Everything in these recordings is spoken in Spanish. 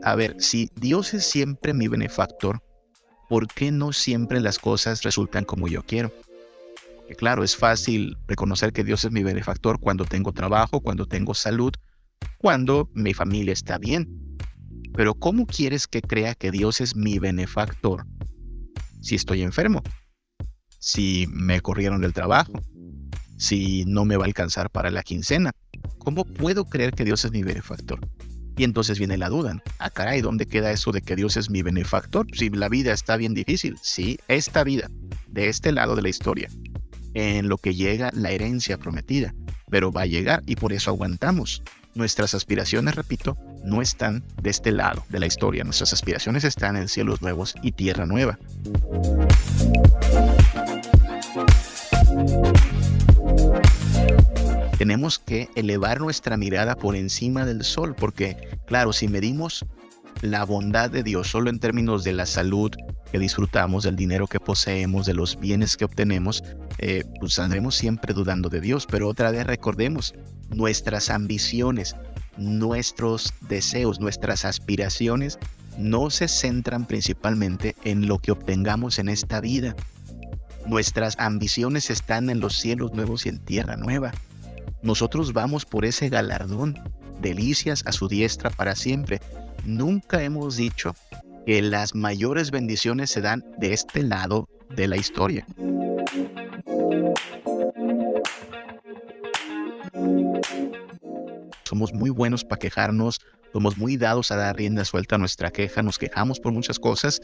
A ver, si Dios es siempre mi benefactor, ¿por qué no siempre las cosas resultan como yo quiero? Que claro, es fácil reconocer que Dios es mi benefactor cuando tengo trabajo, cuando tengo salud, cuando mi familia está bien. Pero ¿cómo quieres que crea que Dios es mi benefactor si estoy enfermo? Si me corrieron del trabajo, si no me va a alcanzar para la quincena. ¿Cómo puedo creer que Dios es mi benefactor? Y entonces viene la duda. Ah, caray, ¿dónde queda eso de que Dios es mi benefactor? Si la vida está bien difícil. Sí, esta vida, de este lado de la historia, en lo que llega la herencia prometida. Pero va a llegar y por eso aguantamos. Nuestras aspiraciones, repito, no están de este lado de la historia. Nuestras aspiraciones están en cielos nuevos y tierra nueva. Tenemos que elevar nuestra mirada por encima del sol, porque, claro, si medimos la bondad de Dios solo en términos de la salud que disfrutamos, del dinero que poseemos, de los bienes que obtenemos, pues andremos siempre dudando de Dios. Pero otra vez recordemos, nuestras ambiciones, nuestros deseos, nuestras aspiraciones no se centran principalmente en lo que obtengamos en esta vida. Nuestras ambiciones están en los cielos nuevos y en tierra nueva. Nosotros vamos por ese galardón, delicias a su diestra para siempre. Nunca hemos dicho que las mayores bendiciones se dan de este lado de la historia. Somos muy buenos para quejarnos, somos muy dados a dar rienda suelta a nuestra queja, nos quejamos por muchas cosas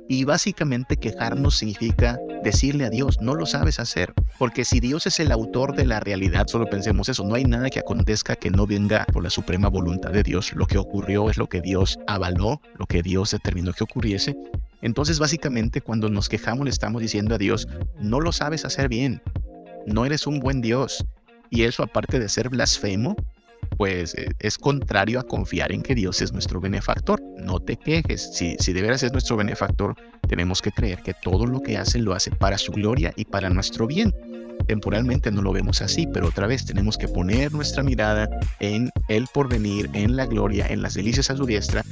y básicamente quejarnos significa decirle a Dios, no lo sabes hacer, porque si Dios es el autor de la realidad, solo pensemos eso, no hay nada que acontezca que no venga por la suprema voluntad de Dios. Lo que ocurrió es lo que Dios avaló, lo que Dios determinó que ocurriese. Entonces básicamente cuando nos quejamos le estamos diciendo a Dios, no lo sabes hacer bien, no eres un buen Dios. Y eso, aparte de ser blasfemo, pues es contrario a confiar en que Dios es nuestro benefactor. No te quejes. Si de veras es nuestro benefactor, tenemos que creer que todo lo que hace lo hace para su gloria y para nuestro bien. Temporalmente no lo vemos así, pero otra vez tenemos que poner nuestra mirada en el porvenir, en la gloria, en las delicias a su diestra.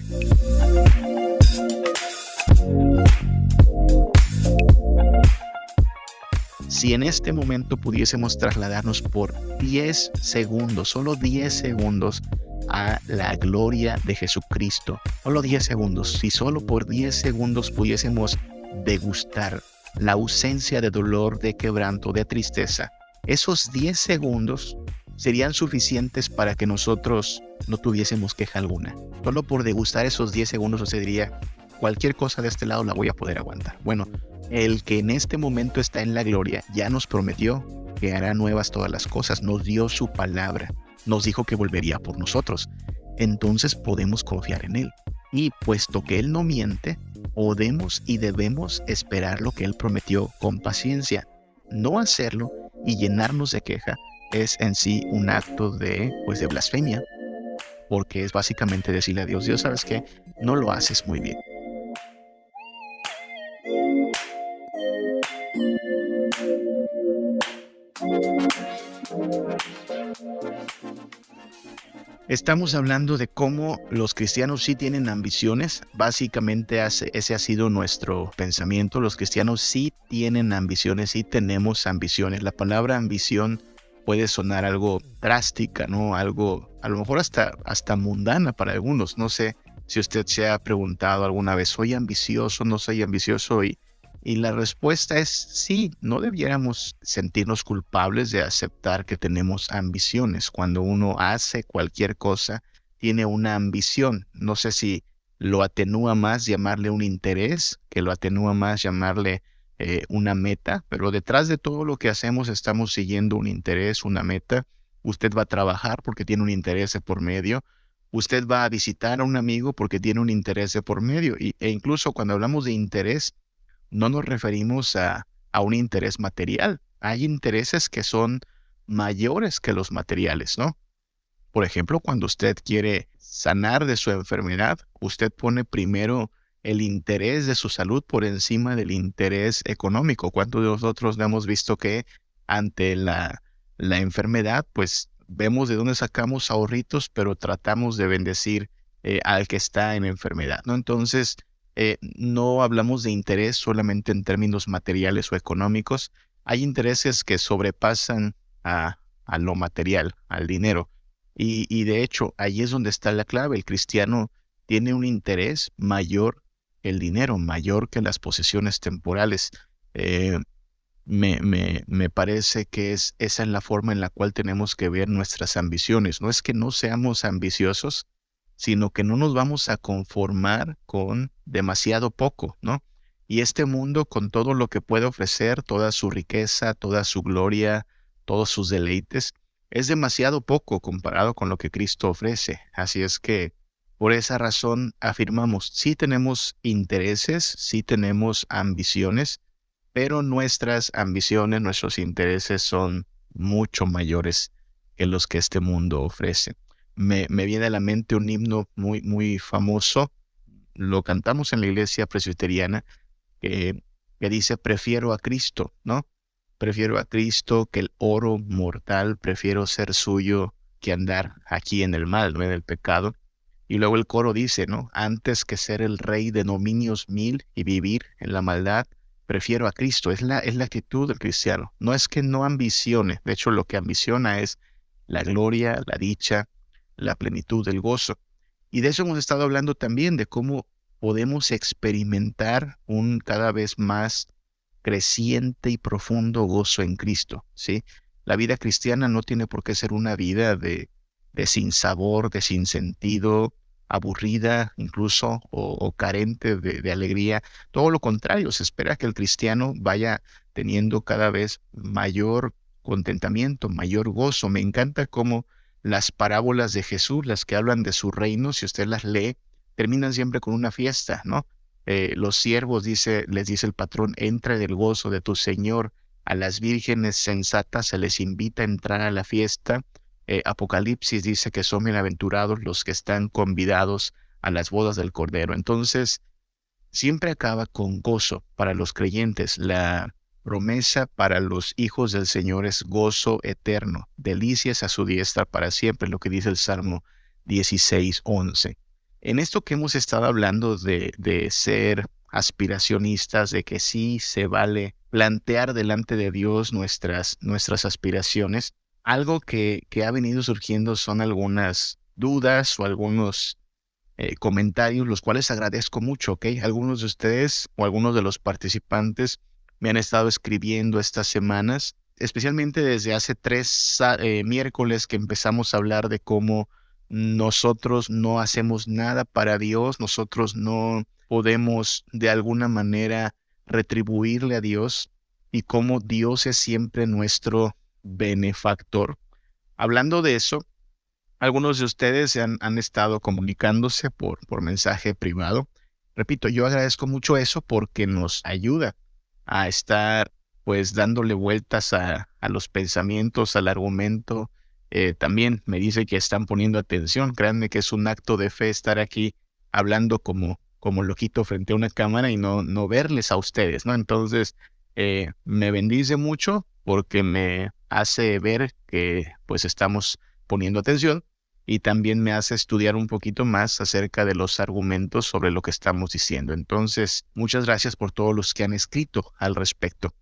Si en este momento pudiésemos trasladarnos por 10 segundos, solo 10 segundos, a la gloria de Jesucristo, solo 10 segundos, si solo por 10 segundos pudiésemos degustar la ausencia de dolor, de quebranto, de tristeza, esos 10 segundos serían suficientes para que nosotros no tuviésemos queja alguna. Solo por degustar esos 10 segundos usted diría, cualquier cosa de este lado la voy a poder aguantar. Bueno, el que en este momento está en la gloria ya nos prometió que hará nuevas todas las cosas, nos dio su palabra, nos dijo que volvería por nosotros. Entonces podemos confiar en Él. Y puesto que Él no miente, podemos y debemos esperar lo que Él prometió con paciencia. No hacerlo y llenarnos de queja es en sí un acto de blasfemia, porque es básicamente decirle a Dios, ¿sabes qué? No lo haces muy bien. Estamos hablando de cómo los cristianos sí tienen ambiciones. Básicamente ese ha sido nuestro pensamiento. Los cristianos sí tienen ambiciones, sí tenemos ambiciones. La palabra ambición puede sonar algo drástica, ¿no? Algo, a lo mejor hasta mundana para algunos. No sé si usted se ha preguntado alguna vez, ¿soy ambicioso? ¿No soy ambicioso? Y la respuesta es sí, no debiéramos sentirnos culpables de aceptar que tenemos ambiciones. Cuando uno hace cualquier cosa, tiene una ambición. No sé si lo atenúa más llamarle un interés, que lo atenúa más llamarle una meta, pero detrás de todo lo que hacemos estamos siguiendo un interés, una meta. Usted va a trabajar porque tiene un interés de por medio. Usted va a visitar a un amigo porque tiene un interés de por medio. E incluso cuando hablamos de interés, no nos referimos a un interés material. Hay intereses que son mayores que los materiales, ¿no? Por ejemplo, cuando usted quiere sanar de su enfermedad, usted pone primero el interés de su salud por encima del interés económico. ¿Cuántos de nosotros no hemos visto que ante la enfermedad, pues vemos de dónde sacamos ahorritos, pero tratamos de bendecir al que está en enfermedad, ¿no? Entonces, no hablamos de interés solamente en términos materiales o económicos. Hay intereses que sobrepasan a lo material, al dinero. Y de hecho, ahí es donde está la clave. El cristiano tiene un interés mayor que el dinero, mayor que las posesiones temporales. Eh, me parece que esa es la forma en la cual tenemos que ver nuestras ambiciones. No es que no seamos ambiciosos, sino que no nos vamos a conformar con demasiado poco, ¿no? Y este mundo, con todo lo que puede ofrecer, toda su riqueza, toda su gloria, todos sus deleites, es demasiado poco comparado con lo que Cristo ofrece. Así es que, por esa razón, afirmamos, sí tenemos intereses, sí tenemos ambiciones, pero nuestras ambiciones, nuestros intereses son mucho mayores que los que este mundo ofrece. Me viene a la mente un himno muy, muy famoso. Lo cantamos en la iglesia presbiteriana que dice, prefiero a Cristo, ¿no? Prefiero a Cristo que el oro mortal, prefiero ser suyo que andar aquí en el mal, ¿no? En el pecado. Y luego el coro dice, ¿no? Antes que ser el rey de dominios mil y vivir en la maldad, prefiero a Cristo. Es la actitud del cristiano. No es que no ambicione. De hecho, lo que ambiciona es la gloria, la dicha, la plenitud, el gozo. Y de eso hemos estado hablando también, de cómo podemos experimentar un cada vez más creciente y profundo gozo en Cristo, ¿sí? La vida cristiana no tiene por qué ser una vida de sinsabor, de sinsentido, aburrida incluso o carente de alegría. Todo lo contrario, se espera que el cristiano vaya teniendo cada vez mayor contentamiento, mayor gozo. Me encanta cómo las parábolas de Jesús, las que hablan de su reino, si usted las lee, terminan siempre con una fiesta, ¿no? Los siervos, les dice el patrón, entra del gozo de tu Señor. A las vírgenes sensatas se les invita a entrar a la fiesta. Apocalipsis dice que son bienaventurados los que están convidados a las bodas del Cordero. Entonces, siempre acaba con gozo para los creyentes. La promesa para los hijos del Señor es gozo eterno, delicias a su diestra para siempre, lo que dice el Salmo 16:11. En esto que hemos estado hablando de ser aspiracionistas, de que sí se vale plantear delante de Dios nuestras aspiraciones, algo que ha venido surgiendo son algunas dudas o algunos comentarios, los cuales agradezco mucho, ¿ok? Algunos de ustedes o algunos de los participantes me han estado escribiendo estas semanas, especialmente desde hace 3 miércoles que empezamos a hablar de cómo nosotros no hacemos nada para Dios, nosotros no podemos de alguna manera retribuirle a Dios y cómo Dios es siempre nuestro benefactor. Hablando de eso, algunos de ustedes han estado comunicándose por mensaje privado. Repito, yo agradezco mucho eso porque nos ayuda a estar pues dándole vueltas a los pensamientos, al argumento. También me dice que están poniendo atención. Créanme que es un acto de fe estar aquí hablando como loquito frente a una cámara y no verles a ustedes, ¿no? Entonces, me bendice mucho porque me hace ver que pues estamos poniendo atención y también me hace estudiar un poquito más acerca de los argumentos sobre lo que estamos diciendo. Entonces, muchas gracias por todos los que han escrito al respecto.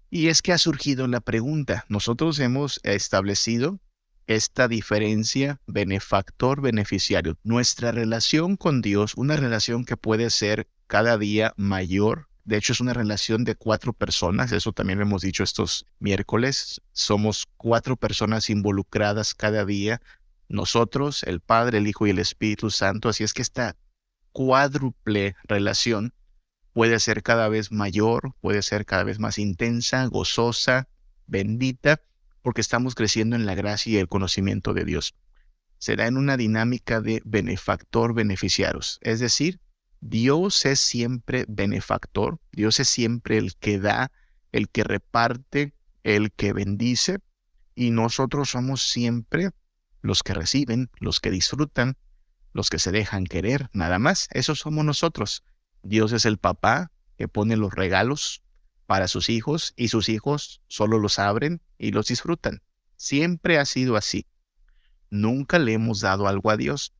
Y es que ha surgido la pregunta. Nosotros hemos establecido esta diferencia benefactor-beneficiario. Nuestra relación con Dios, una relación que puede ser cada día mayor. De hecho, es una relación de 4 personas. Eso también lo hemos dicho estos miércoles. Somos 4 personas involucradas cada día. Nosotros, el Padre, el Hijo y el Espíritu Santo. Así es que esta cuádruple relación puede ser cada vez mayor, puede ser cada vez más intensa, gozosa, bendita, porque estamos creciendo en la gracia y el conocimiento de Dios. Será en una dinámica de benefactor-beneficiarios. Es decir, Dios es siempre benefactor, Dios es siempre el que da, el que reparte, el que bendice, y nosotros somos siempre los que reciben, los que disfrutan, los que se dejan querer, nada más. Esos somos nosotros. Dios es el papá que pone los regalos, para sus hijos y sus hijos solo los abren y los disfrutan. Siempre ha sido así. Nunca le hemos dado algo a Dios.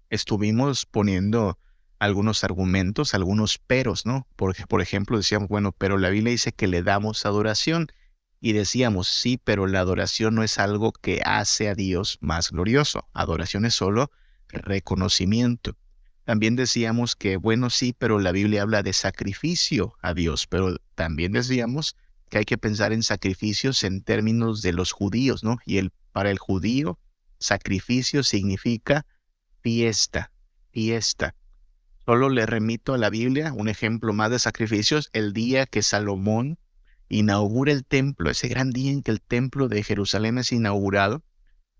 Estuvimos poniendo algunos argumentos, algunos peros, ¿no? Porque, por ejemplo, decíamos, bueno, pero la Biblia dice que le damos adoración. Y decíamos, sí, pero la adoración no es algo que hace a Dios más glorioso. Adoración es solo reconocimiento. También decíamos que, bueno, sí, pero la Biblia habla de sacrificio a Dios. Pero también decíamos que hay que pensar en sacrificios en términos de los judíos, ¿no? Y para el judío, sacrificio significa fiesta, fiesta. Solo le remito a la Biblia, un ejemplo más de sacrificios, el día que Salomón inaugura el templo, ese gran día en que el templo de Jerusalén es inaugurado.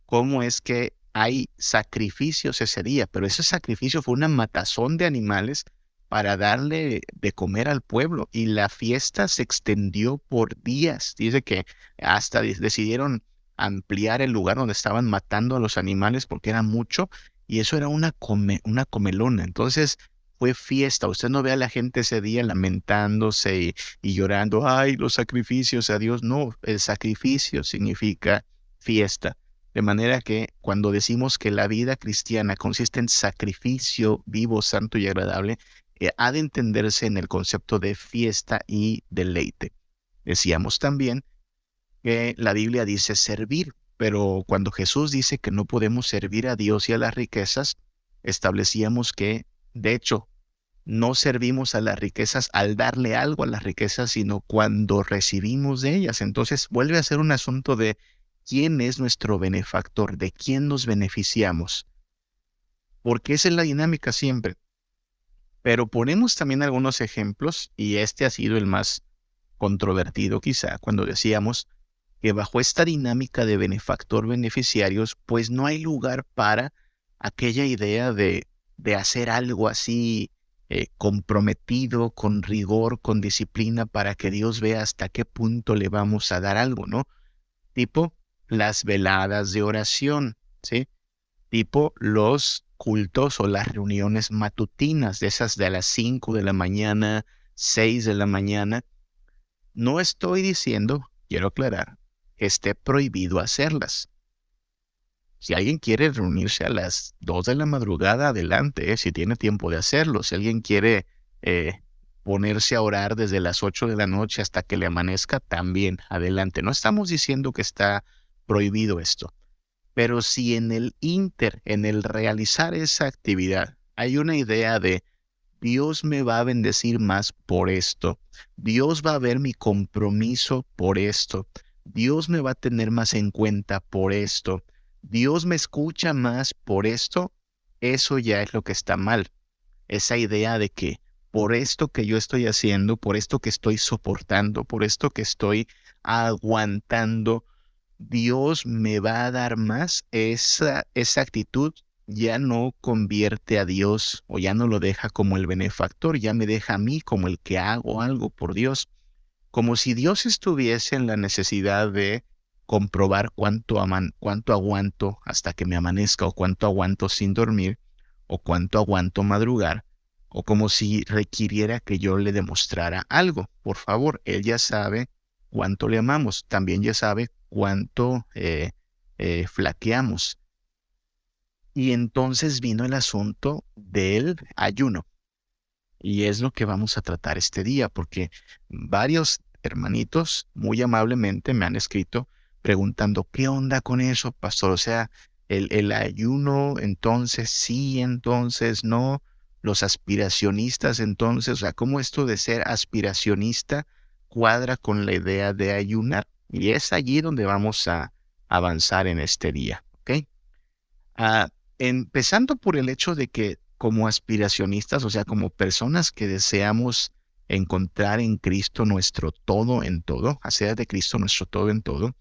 ¿Cómo es que hay sacrificios ese día? Pero ese sacrificio fue una matazón de animales para darle de comer al pueblo, y la fiesta se extendió por días. Dice que hasta decidieron ampliar el lugar donde estaban matando a los animales porque era mucho, y eso era una comelona. Entonces fue fiesta. Usted no ve a la gente ese día lamentándose y llorando, ay, los sacrificios a Dios. No, el sacrificio significa fiesta. De manera que cuando decimos que la vida cristiana consiste en sacrificio vivo, santo y agradable, ha de entenderse en el concepto de fiesta y deleite. Decíamos también que la Biblia dice servir, pero cuando Jesús dice que no podemos servir a Dios y a las riquezas, establecíamos que, de hecho, no servimos a las riquezas al darle algo a las riquezas, sino cuando recibimos de ellas. Entonces vuelve a ser un asunto de quién es nuestro benefactor, de quién nos beneficiamos, porque esa es la dinámica siempre. Pero ponemos también algunos ejemplos, y este ha sido el más controvertido quizá, cuando decíamos que bajo esta dinámica de benefactor-beneficiarios, pues no hay lugar para aquella idea de hacer algo así comprometido, con rigor, con disciplina, para que Dios vea hasta qué punto le vamos a dar algo, ¿no? Tipo las veladas de oración, ¿sí? Tipo los cultos o las reuniones matutinas, de esas de las 5 de la mañana, 6 de la mañana. No estoy diciendo, quiero aclarar, que esté prohibido hacerlas. Si alguien quiere reunirse a las 2 de la madrugada, adelante, si tiene tiempo de hacerlo. Si alguien quiere ponerse a orar desde las 8 de la noche hasta que le amanezca, también, adelante. No estamos diciendo que está prohibido esto. Pero si en el realizar esa actividad, hay una idea de Dios me va a bendecir más por esto, Dios va a ver mi compromiso por esto, Dios me va a tener más en cuenta por esto, Dios me escucha más por esto, eso ya es lo que está mal. Esa idea de que por esto que yo estoy haciendo, por esto que estoy soportando, por esto que estoy aguantando, Dios me va a dar más. Esa actitud ya no convierte a Dios, o ya no lo deja como el benefactor, ya me deja a mí como el que hago algo por Dios. Como si Dios estuviese en la necesidad de comprobar cuánto aguanto hasta que me amanezca, o cuánto aguanto sin dormir, o cuánto aguanto madrugar, o como si requiriera que yo le demostrara algo. Por favor, Él ya sabe cuánto le amamos, también ya sabe cuánto flaqueamos. Y entonces vino el asunto del ayuno. Y es lo que vamos a tratar este día, porque varios hermanitos muy amablemente me han escrito preguntando, ¿qué onda con eso, pastor? O sea, el ayuno, entonces sí, entonces no, los aspiracionistas, entonces, o sea, ¿cómo esto de ser aspiracionista cuadra con la idea de ayunar? Y es allí donde vamos a avanzar en este día, ¿ok? Empezando por el hecho de que como aspiracionistas, o sea, como personas que deseamos encontrar en Cristo nuestro todo en todo, hacer de Cristo nuestro todo en todo,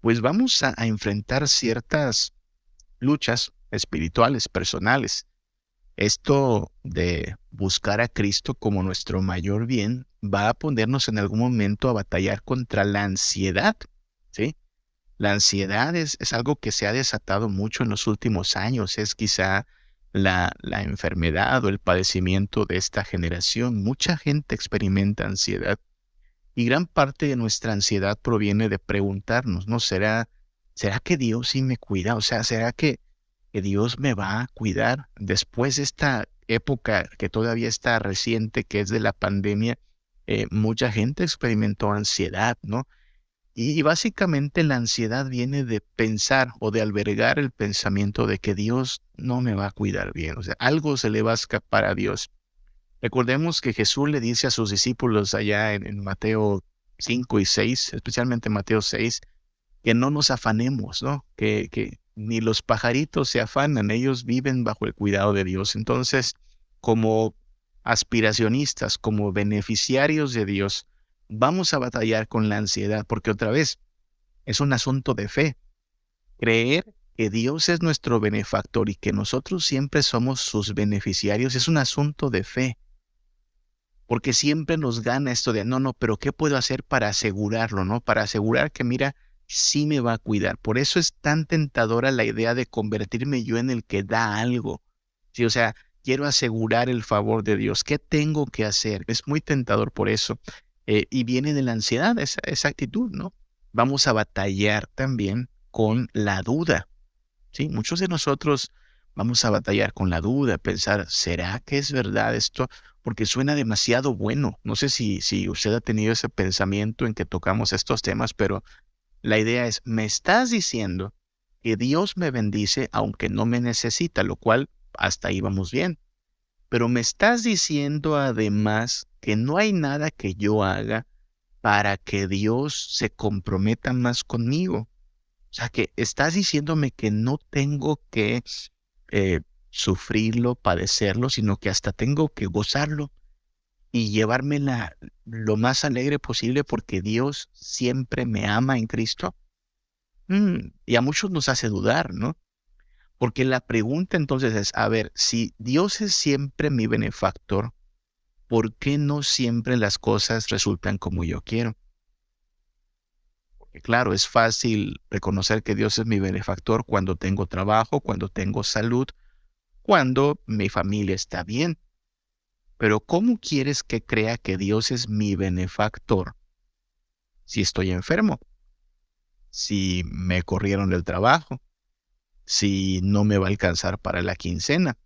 pues vamos a enfrentar ciertas luchas espirituales, personales. Esto de buscar a Cristo como nuestro mayor bien va a ponernos en algún momento a batallar contra la ansiedad, ¿sí? La ansiedad es algo que se ha desatado mucho en los últimos años. Es quizá la enfermedad o el padecimiento de esta generación. Mucha gente experimenta ansiedad. Y gran parte de nuestra ansiedad proviene de preguntarnos, ¿no? ¿Será que Dios sí me cuida? O sea, ¿será que Dios me va a cuidar después de esta época que todavía está reciente, que es de la pandemia? Mucha gente experimentó ansiedad, ¿no? Y básicamente la ansiedad viene de pensar o de albergar el pensamiento de que Dios no me va a cuidar bien. O sea, algo se le va a escapar a Dios. Recordemos que Jesús le dice a sus discípulos allá en Mateo 5 y 6, especialmente Mateo 6, que no nos afanemos, ¿no? Que ni los pajaritos se afanan, ellos viven bajo el cuidado de Dios. Entonces, como aspiracionistas, como beneficiarios de Dios, vamos a batallar con la ansiedad, porque otra vez es un asunto de fe. Creer que Dios es nuestro benefactor y que nosotros siempre somos sus beneficiarios es un asunto de fe. Porque siempre nos gana esto de, no, pero ¿qué puedo hacer para asegurarlo, no? Para asegurar que, mira, sí me va a cuidar. Por eso es tan tentadora la idea de convertirme yo en el que da algo. Sí, o sea, quiero asegurar el favor de Dios. ¿Qué tengo que hacer? Es muy tentador por eso. Y viene de la ansiedad, esa actitud, ¿no? Vamos a batallar también con la duda. Sí, muchos de nosotros vamos a batallar con la duda, pensar, ¿será que es verdad esto? Porque suena demasiado bueno. No sé si usted ha tenido ese pensamiento en que tocamos estos temas, pero la idea es, me estás diciendo que Dios me bendice aunque no me necesita, lo cual hasta ahí vamos bien. Pero me estás diciendo además que no hay nada que yo haga para que Dios se comprometa más conmigo. O sea, que estás diciéndome que no tengo que eh, sufrirlo, padecerlo, sino que hasta tengo que gozarlo y llevármela lo más alegre posible porque Dios siempre me ama en Cristo. Y a muchos nos hace dudar, ¿no? Porque la pregunta entonces es, a ver, si Dios es siempre mi benefactor, ¿por qué no siempre las cosas resultan como yo quiero? Porque claro, es fácil reconocer que Dios es mi benefactor cuando tengo trabajo, cuando tengo salud, cuando mi familia está bien. Pero ¿cómo quieres que crea que Dios es mi benefactor si estoy enfermo? Si me corrieron del trabajo, si no me va a alcanzar para la quincena.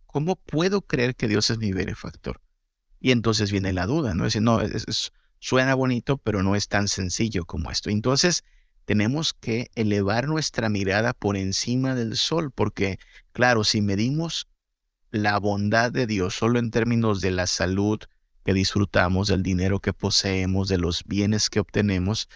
¿Cómo puedo creer que Dios es mi benefactor? Y entonces viene la duda, ¿no? Es decir, no, suena bonito, pero no es tan sencillo como esto. Entonces, tenemos que elevar nuestra mirada por encima del sol, porque, claro, si medimos la bondad de Dios solo en términos de la salud que disfrutamos, del dinero que poseemos, de los bienes que obtenemos,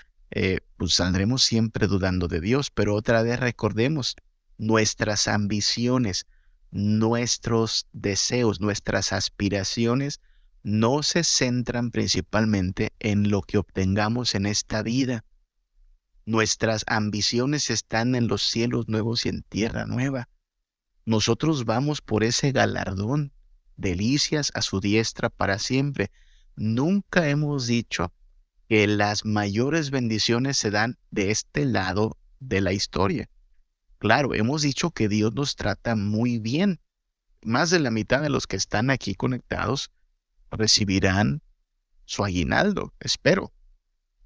pues saldremos siempre dudando de Dios. Pero otra vez recordemos, nuestras ambiciones, nuestros deseos, nuestras aspiraciones no se centran principalmente en lo que obtengamos en esta vida. Nuestras ambiciones están en los cielos nuevos y en tierra nueva. Nosotros vamos por ese galardón, delicias a su diestra para siempre. Nunca hemos dicho que las mayores bendiciones se dan de este lado de la historia. Claro, hemos dicho que Dios nos trata muy bien. Más de la mitad de los que están aquí conectados recibirán su aguinaldo, espero.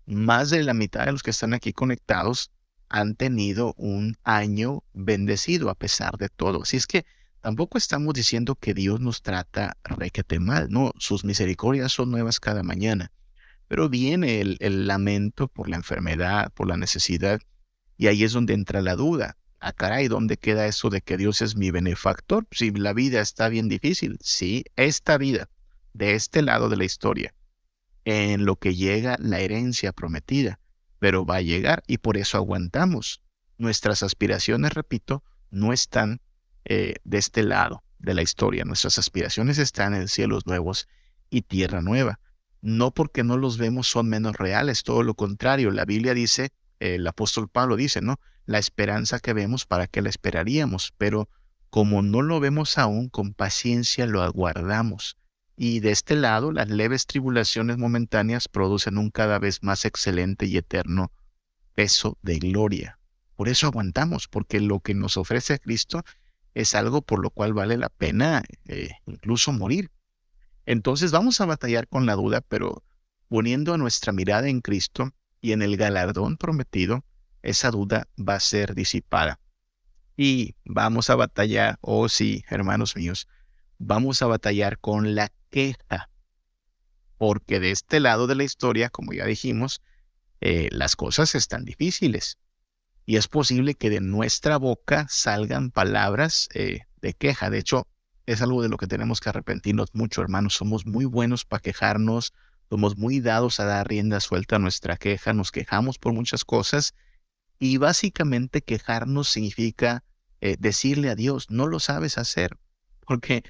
Más de la mitad de los que están aquí conectados han tenido un año bendecido a pesar de todo. Así es que tampoco estamos diciendo que Dios nos trata requete mal, no, sus misericordias son nuevas cada mañana. Pero viene el lamento por la enfermedad, por la necesidad, y ahí es donde entra la duda. Ah, caray, ¿dónde queda eso de que Dios es mi benefactor? Si la vida está bien difícil, sí, esta vida, de este lado de la historia, en lo que llega la herencia prometida, pero va a llegar y por eso aguantamos. Nuestras aspiraciones, repito, no están de este lado de la historia. Nuestras aspiraciones están en cielos nuevos y tierra nueva. No porque no los vemos son menos reales, todo lo contrario. La Biblia dice, el apóstol Pablo dice, ¿no? La esperanza que vemos, ¿para qué la esperaríamos? Pero como no lo vemos aún, con paciencia lo aguardamos. Y de este lado, las leves tribulaciones momentáneas producen un cada vez más excelente y eterno peso de gloria. Por eso aguantamos, porque lo que nos ofrece Cristo es algo por lo cual vale la pena incluso morir. Entonces vamos a batallar con la duda, pero poniendo nuestra mirada en Cristo y en el galardón prometido, esa duda va a ser disipada. Y vamos a batallar, oh sí, hermanos míos, vamos a batallar con la queja, porque de este lado de la historia, como ya dijimos, las cosas están difíciles. Y es posible que de nuestra boca salgan palabras de queja. De hecho, es algo de lo que tenemos que arrepentirnos mucho, hermanos. Somos muy buenos para quejarnos, somos muy dados a dar rienda suelta a nuestra queja, nos quejamos por muchas cosas y básicamente quejarnos significa decirle a Dios, no lo sabes hacer, porque,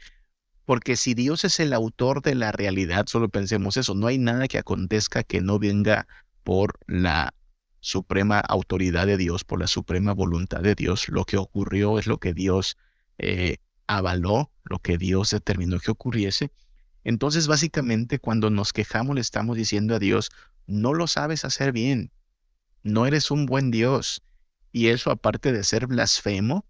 porque si Dios es el autor de la realidad, solo pensemos eso, no hay nada que acontezca que no venga por la suprema autoridad de Dios, por la suprema voluntad de Dios. Lo que ocurrió es lo que Dios eh, avaló, lo que Dios determinó que ocurriese. Entonces, básicamente, cuando nos quejamos, le estamos diciendo a Dios, no lo sabes hacer bien, no eres un buen Dios. Y eso, aparte de ser blasfemo,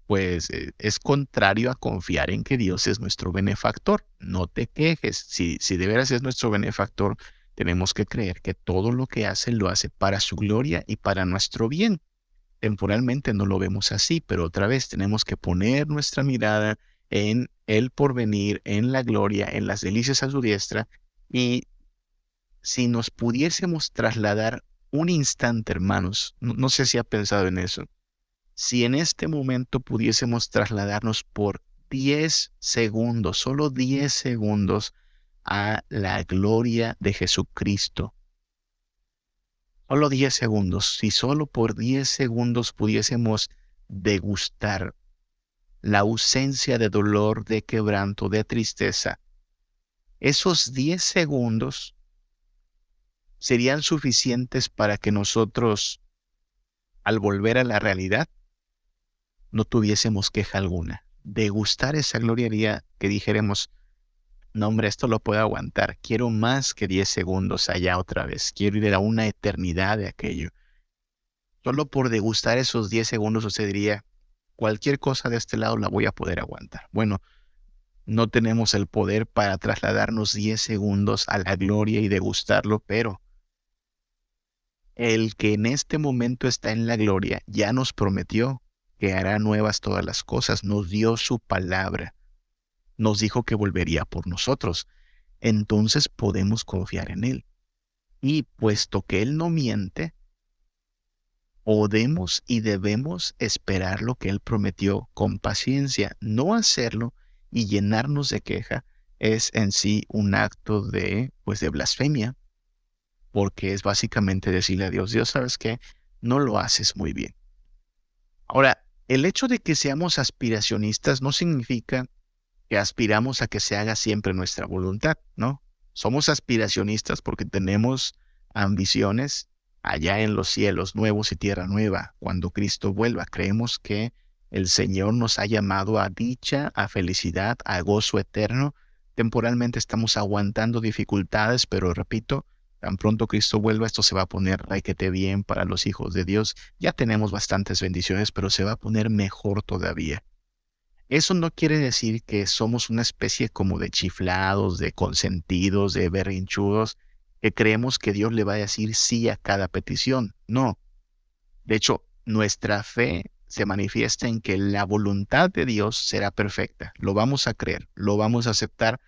pues es contrario a confiar en que Dios es nuestro benefactor. No te quejes. Si de veras es nuestro benefactor, tenemos que creer que todo lo que hace lo hace para su gloria y para nuestro bien. Temporalmente no lo vemos así, pero otra vez tenemos que poner nuestra mirada en el porvenir, en la gloria, en las delicias a su diestra. Y si nos pudiésemos trasladar un instante, hermanos, no sé si ha pensado en eso, si en este momento pudiésemos trasladarnos por 10 segundos, solo 10 segundos, a la gloria de Jesucristo. Solo 10 segundos. Si solo por 10 segundos pudiésemos degustar la ausencia de dolor, de quebranto, de tristeza, esos 10 segundos serían suficientes para que nosotros, al volver a la realidad, no tuviésemos queja alguna. Degustar esa gloria haría que dijéramos, no hombre, esto lo puedo aguantar, quiero más que 10 segundos allá otra vez, quiero ir a una eternidad de aquello. Solo por degustar esos 10 segundos usted diría, cualquier cosa de este lado la voy a poder aguantar. Bueno, no tenemos el poder para trasladarnos 10 segundos a la gloria y degustarlo, pero el que en este momento está en la gloria ya nos prometió que hará nuevas todas las cosas, nos dio su palabra, nos dijo que volvería por nosotros. Entonces podemos confiar en Él. Y puesto que Él no miente, podemos y debemos esperar lo que Él prometió con paciencia. No hacerlo y llenarnos de queja es en sí un acto pues de blasfemia, porque es básicamente decirle a Dios, Dios, ¿sabes qué? No lo haces muy bien. Ahora, el hecho de que seamos aspiracionistas no significa que aspiramos a que se haga siempre nuestra voluntad, ¿no? Somos aspiracionistas porque tenemos ambiciones allá en los cielos nuevos y tierra nueva, cuando Cristo vuelva. Creemos que el Señor nos ha llamado a dicha, a felicidad, a gozo eterno. Temporalmente estamos aguantando dificultades, pero repito, tan pronto Cristo vuelva, esto se va a poner requete bien para los hijos de Dios. Ya tenemos bastantes bendiciones, pero se va a poner mejor todavía. Eso no quiere decir que somos una especie como de chiflados, de consentidos, de berrinchudos, que creemos que Dios le va a decir sí a cada petición. No. De hecho, nuestra fe se manifiesta en que la voluntad de Dios será perfecta. Lo vamos a creer, lo vamos a aceptar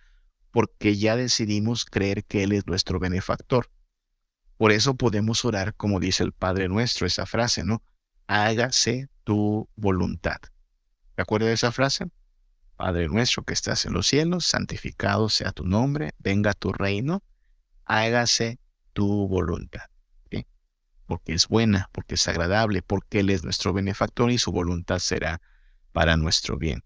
porque ya decidimos creer que Él es nuestro benefactor. Por eso podemos orar como dice el Padre Nuestro, esa frase, ¿no? Hágase tu voluntad. ¿Te acuerdas de esa frase? Padre nuestro que estás en los cielos, santificado sea tu nombre, venga tu reino, hágase tu voluntad. ¿Sí? Porque es buena, porque es agradable, porque Él es nuestro benefactor y su voluntad será para nuestro bien.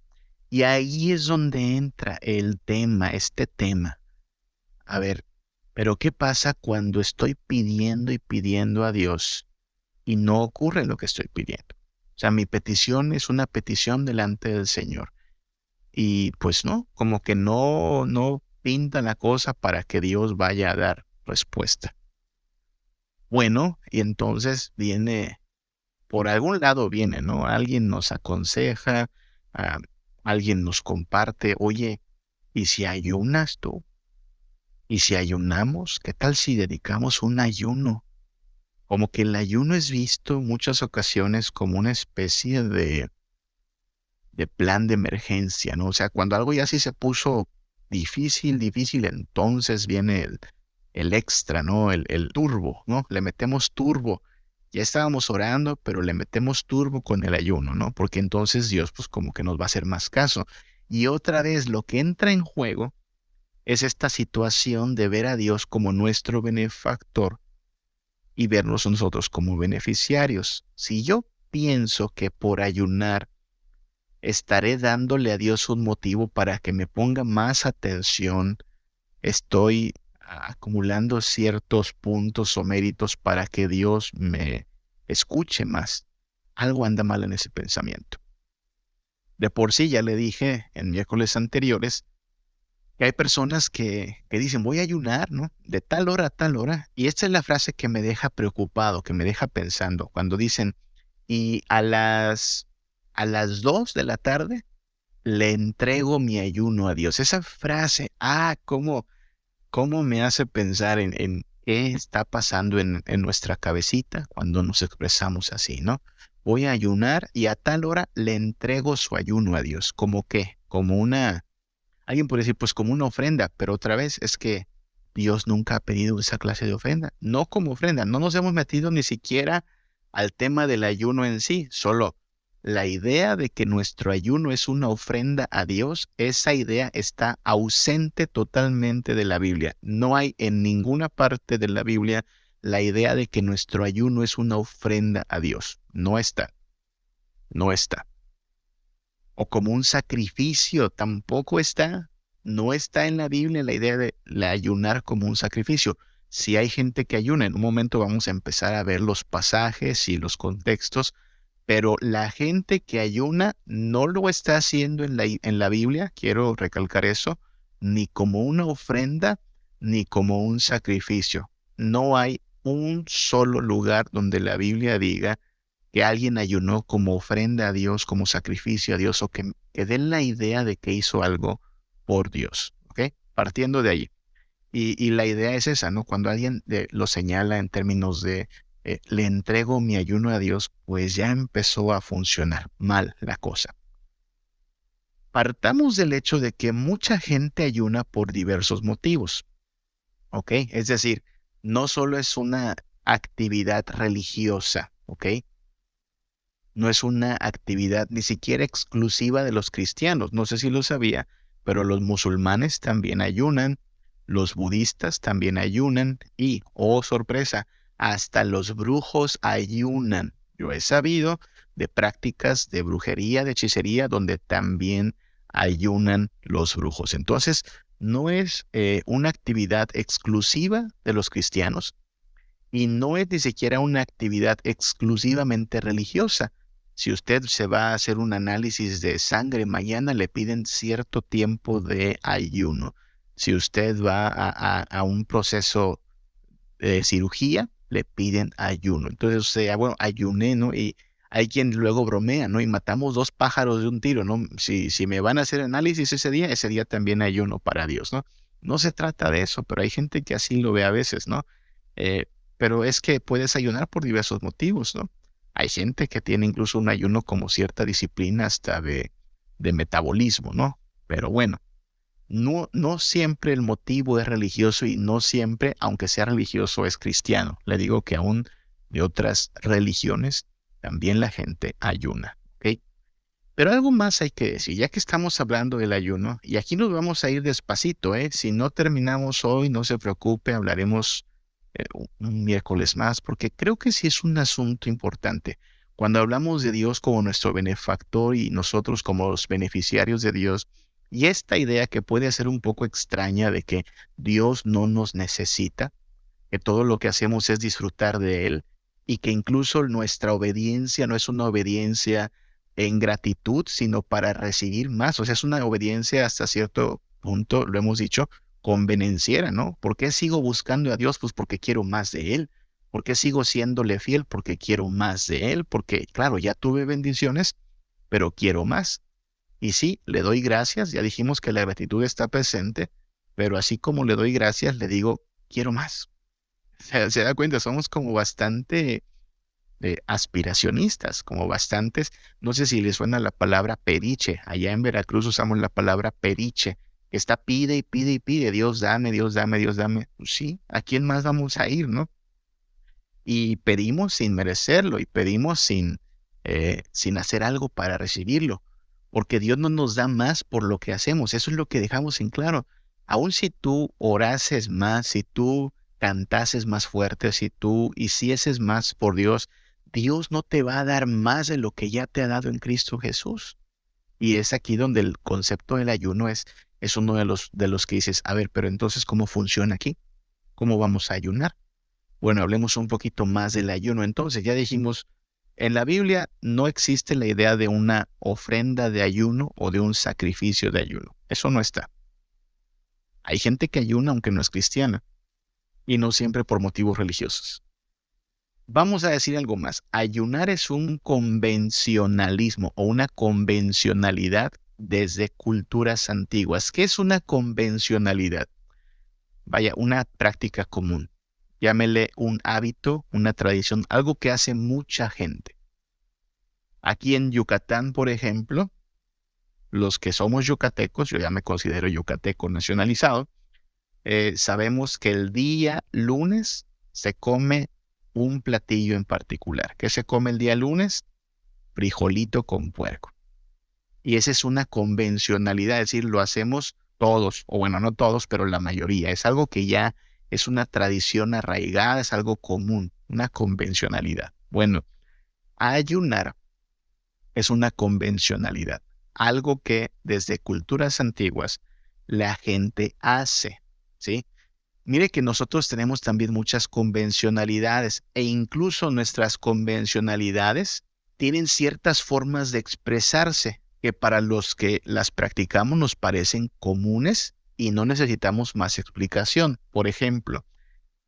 Y ahí es donde entra el tema, este tema. A ver, pero ¿qué pasa cuando estoy pidiendo y pidiendo a Dios y no ocurre lo que estoy pidiendo? O sea, mi petición es una petición delante del Señor. Y pues no, como que no pinta la cosa para que Dios vaya a dar respuesta. Bueno, y entonces viene, por algún lado viene, ¿no? Alguien nos aconseja, ah, alguien nos comparte, oye, ¿y si ayunas tú? Y si ayunamos, ¿qué tal si dedicamos un ayuno? Como que el ayuno es visto en muchas ocasiones como una especie de plan de emergencia, ¿no? O sea, cuando algo ya sí se puso difícil, entonces viene el extra, ¿no? El turbo, ¿no? Le metemos turbo. Ya estábamos orando, pero le metemos turbo con el ayuno, ¿no? Porque entonces Dios, pues como que nos va a hacer más caso. Y otra vez, lo que entra en juego es esta situación de ver a Dios como nuestro benefactor y vernos nosotros como beneficiarios. Si yo pienso que por ayunar estaré dándole a Dios un motivo para que me ponga más atención, estoy acumulando ciertos puntos o méritos para que Dios me escuche más. Algo anda mal en ese pensamiento. De por sí ya le dije en miércoles anteriores que hay personas que dicen voy a ayunar, ¿no? De tal hora a tal hora. Y esta es la frase que me deja preocupado, que me deja pensando. Cuando dicen, y a las 2 de la tarde le entrego mi ayuno a Dios. Esa frase, cómo me hace pensar en qué está pasando en nuestra cabecita cuando nos expresamos así, ¿no? Voy a ayunar y a tal hora le entrego su ayuno a Dios. ¿Cómo qué? Alguien puede decir, pues como una ofrenda, pero otra vez es que Dios nunca ha pedido esa clase de ofrenda. No como ofrenda, no nos hemos metido ni siquiera al tema del ayuno en sí, solo la idea de que nuestro ayuno es una ofrenda a Dios, esa idea está ausente totalmente de la Biblia. No hay en ninguna parte de la Biblia la idea de que nuestro ayuno es una ofrenda a Dios. No está, no está. O como un sacrificio, tampoco está. No está en la Biblia la idea de ayunar como un sacrificio. Si hay gente que ayuna, en un momento vamos a empezar a ver los pasajes y los contextos, pero la gente que ayuna no lo está haciendo en la Biblia, quiero recalcar eso, ni como una ofrenda, ni como un sacrificio. No hay un solo lugar donde la Biblia diga que alguien ayunó como ofrenda a Dios, como sacrificio a Dios, o que den la idea de que hizo algo por Dios, ¿ok? Partiendo de ahí. Y la idea es esa, ¿no? Cuando alguien lo señala en términos de le entrego mi ayuno a Dios, pues ya empezó a funcionar mal la cosa. Partamos del hecho de que mucha gente ayuna por diversos motivos, ¿ok? Es decir, no solo es una actividad religiosa, ¿ok? No es una actividad ni siquiera exclusiva de los cristianos. No sé si lo sabía, pero los musulmanes también ayunan, los budistas también ayunan y, oh sorpresa, hasta los brujos ayunan. Yo he sabido de prácticas de brujería, de hechicería, donde también ayunan los brujos. Entonces, no es una actividad exclusiva de los cristianos y no es ni siquiera una actividad exclusivamente religiosa. Si usted se va a hacer un análisis de sangre mañana, le piden cierto tiempo de ayuno. Si usted va a un proceso de cirugía, le piden ayuno. Entonces, o sea, bueno, ayuné, ¿no? Y hay quien luego bromea, ¿no? Y matamos dos pájaros de un tiro, ¿no? Si me van a hacer análisis ese día también ayuno para Dios, ¿no? No se trata de eso, pero hay gente que así lo ve a veces, ¿no? Eh, pero es que puedes ayunar por diversos motivos, ¿no? Hay gente que tiene incluso un ayuno como cierta disciplina hasta de metabolismo, ¿no? Pero bueno, no siempre el motivo es religioso y no siempre, aunque sea religioso, es cristiano. Le digo que aún de otras religiones también la gente ayuna, ¿ok? Pero algo más hay que decir, ya que estamos hablando del ayuno, y aquí nos vamos a ir despacito, ¿eh? Si no terminamos hoy, no se preocupe, hablaremos un miércoles más, porque creo que sí es un asunto importante. Cuando hablamos de Dios como nuestro benefactor y nosotros como los beneficiarios de Dios, y esta idea que puede ser un poco extraña de que Dios no nos necesita, que todo lo que hacemos es disfrutar de Él, y que incluso nuestra obediencia no es una obediencia en gratitud, sino para recibir más. O sea, es una obediencia hasta cierto punto, lo hemos dicho, convenenciera, ¿no? ¿Por qué sigo buscando a Dios? Pues porque quiero más de Él. ¿Por qué sigo siéndole fiel? Porque quiero más de Él. Porque, claro, ya tuve bendiciones, pero quiero más. Y sí, le doy gracias. Ya dijimos que la gratitud está presente, pero así como le doy gracias, le digo, quiero más. Se da cuenta, somos como bastante aspiracionistas, como bastantes, no sé si les suena la palabra periche, allá en Veracruz usamos la palabra periche, que está pide y pide y pide, Dios dame, Dios dame, Dios dame. Pues sí, ¿a quién más vamos a ir, no? Y pedimos sin merecerlo y pedimos sin hacer algo para recibirlo, porque Dios no nos da más por lo que hacemos, eso es lo que dejamos en claro. Aun si tú orases más, si tú cantases más fuerte, si tú hicieses más por Dios, Dios no te va a dar más de lo que ya te ha dado en Cristo Jesús. Y es aquí donde el concepto del ayuno es uno de los que dices, a ver, pero entonces, ¿cómo funciona aquí? ¿Cómo vamos a ayunar? Bueno, hablemos un poquito más del ayuno. Entonces, ya dijimos, en la Biblia no existe la idea de una ofrenda de ayuno o de un sacrificio de ayuno. Eso no está. Hay gente que ayuna aunque no es cristiana y no siempre por motivos religiosos. Vamos a decir algo más. Ayunar es un convencionalismo o una convencionalidad desde culturas antiguas. ¿Qué es una convencionalidad? Vaya, una práctica común. Llámele un hábito, una tradición, algo que hace mucha gente. Aquí en Yucatán, por ejemplo, los que somos yucatecos, yo ya me considero yucateco nacionalizado, sabemos que el día lunes se come un platillo en particular. ¿Qué se come el día lunes? Frijolito con puerco. Y esa es una convencionalidad, es decir, lo hacemos todos, o bueno, no todos, pero la mayoría. Es algo que ya es una tradición arraigada, es algo común, una convencionalidad. Bueno, ayunar es una convencionalidad, algo que desde culturas antiguas la gente hace, ¿sí? Mire que nosotros tenemos también muchas convencionalidades e incluso nuestras convencionalidades tienen ciertas formas de expresarse que para los que las practicamos nos parecen comunes y no necesitamos más explicación. Por ejemplo,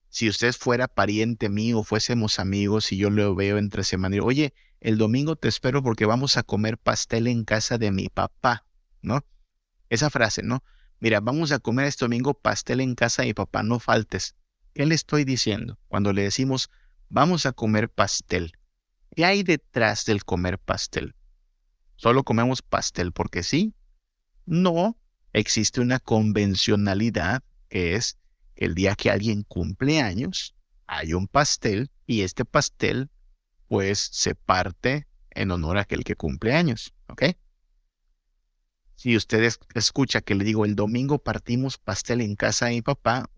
si usted fuera pariente mío, fuésemos amigos y yo lo veo entre semana y oye, el domingo te espero porque vamos a comer pastel en casa de mi papá, ¿no? Esa frase, ¿no? Mira, vamos a comer este domingo pastel en casa de mi papá, no faltes. ¿Qué le estoy diciendo? Cuando le decimos, vamos a comer pastel. ¿Qué hay detrás del comer pastel? ¿Solo comemos pastel porque sí? No, existe una convencionalidad que es que el día que alguien cumple años, hay un pastel y este pastel pues se parte en honor a aquel que cumple años, ¿ok? Si usted escucha que le digo el domingo partimos pastel en casa de mi papá,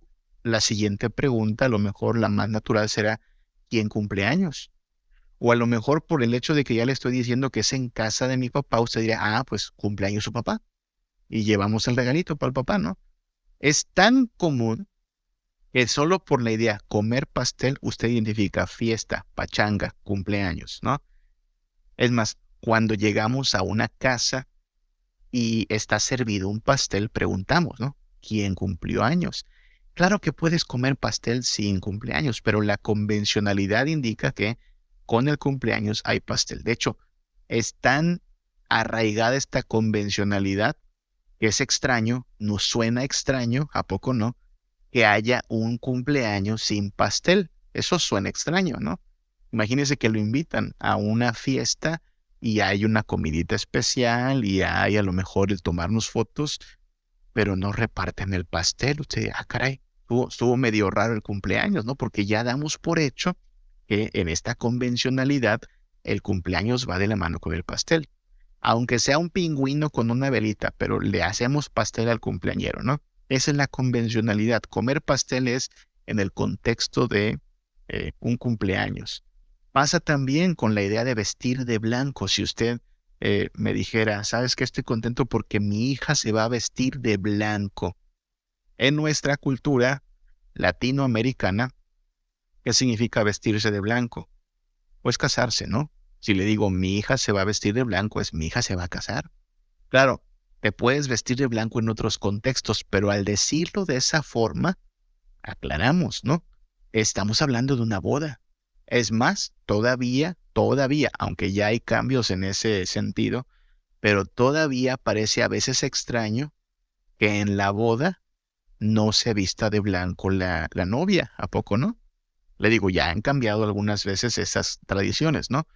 la siguiente pregunta, a lo mejor la más natural será, ¿quién cumple años? O a lo mejor por el hecho de que ya le estoy diciendo que es en casa de mi papá, usted dirá, pues cumpleaños su papá. Y llevamos el regalito para el papá, ¿no? Es tan común que solo por la idea comer pastel usted identifica fiesta, pachanga, cumpleaños, ¿no? Es más, cuando llegamos a una casa y está servido un pastel, preguntamos, ¿no? ¿Quién cumplió años? Claro que puedes comer pastel sin cumpleaños, pero la convencionalidad indica que con el cumpleaños hay pastel. De hecho, es tan arraigada esta convencionalidad que es extraño, nos suena extraño, ¿a poco no? Que haya un cumpleaños sin pastel. Eso suena extraño, ¿no? Imagínense que lo invitan a una fiesta y hay una comidita especial y hay a lo mejor el tomarnos fotos, pero no reparten el pastel. Usted dice, caray, estuvo medio raro el cumpleaños, ¿no? Porque ya damos por hecho que en esta convencionalidad el cumpleaños va de la mano con el pastel. Aunque sea un pingüino con una velita, pero le hacemos pastel al cumpleañero, ¿no? Esa es la convencionalidad. Comer pastel es en el contexto de un cumpleaños. Pasa también con la idea de vestir de blanco. Si usted me dijera, ¿sabes qué? Estoy contento porque mi hija se va a vestir de blanco. En nuestra cultura latinoamericana, ¿qué significa vestirse de blanco? Pues casarse, ¿no? Si le digo, mi hija se va a vestir de blanco, es mi hija se va a casar. Claro, te puedes vestir de blanco en otros contextos, pero al decirlo de esa forma, aclaramos, ¿no? Estamos hablando de una boda. Es más, todavía, aunque ya hay cambios en ese sentido, pero todavía parece a veces extraño que en la boda no se vista de blanco la novia, ¿a poco no? Le digo, ya han cambiado algunas veces esas tradiciones, ¿no?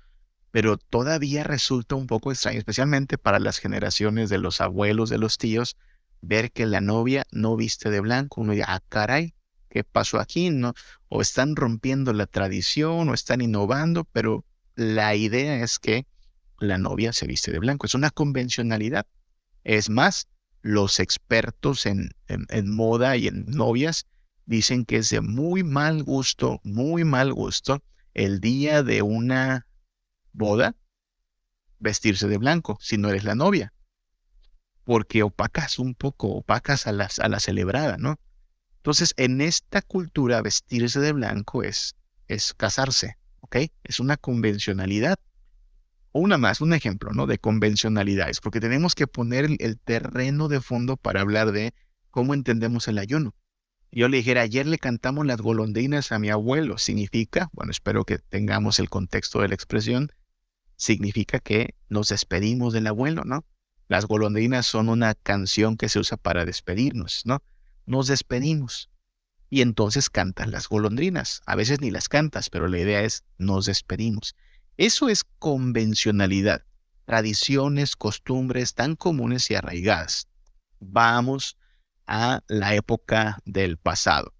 Pero todavía resulta un poco extraño, especialmente para las generaciones de los abuelos, de los tíos, ver que la novia no viste de blanco. Uno dice, ah, caray, ¿qué pasó aquí? ¿No? O están rompiendo la tradición o están innovando, pero la idea es que la novia se viste de blanco. Es una convencionalidad. Es más, los expertos en moda y en novias dicen que es de muy mal gusto, el día de una boda vestirse de blanco si no eres la novia, porque opacas a la celebrada, ¿no? Entonces, en esta cultura, vestirse de blanco es casarse, ¿ok? Es una convencionalidad. Una más, un ejemplo, ¿no? De convencionalidades, porque tenemos que poner el terreno de fondo para hablar de cómo entendemos el ayuno. Yo le dijera, ayer le cantamos las golondrinas a mi abuelo. Significa, bueno, espero que tengamos el contexto de la expresión, significa que nos despedimos del abuelo, ¿no? Las golondrinas son una canción que se usa para despedirnos, ¿no? Nos despedimos. Y entonces cantas las golondrinas. A veces ni las cantas, pero la idea es nos despedimos. Eso es convencionalidad, tradiciones, costumbres tan comunes y arraigadas. Vamos a la época del pasado.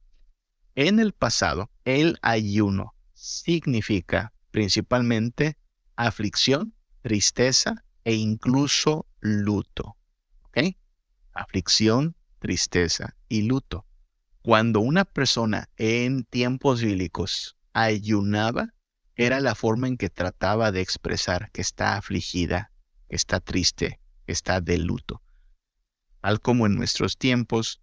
En el pasado, el ayuno significa principalmente aflicción, tristeza e incluso luto. ¿Ok? Aflicción, tristeza y luto. Cuando una persona en tiempos bíblicos ayunaba, era la forma en que trataba de expresar que está afligida, que está triste, que está de luto. Tal como en nuestros tiempos,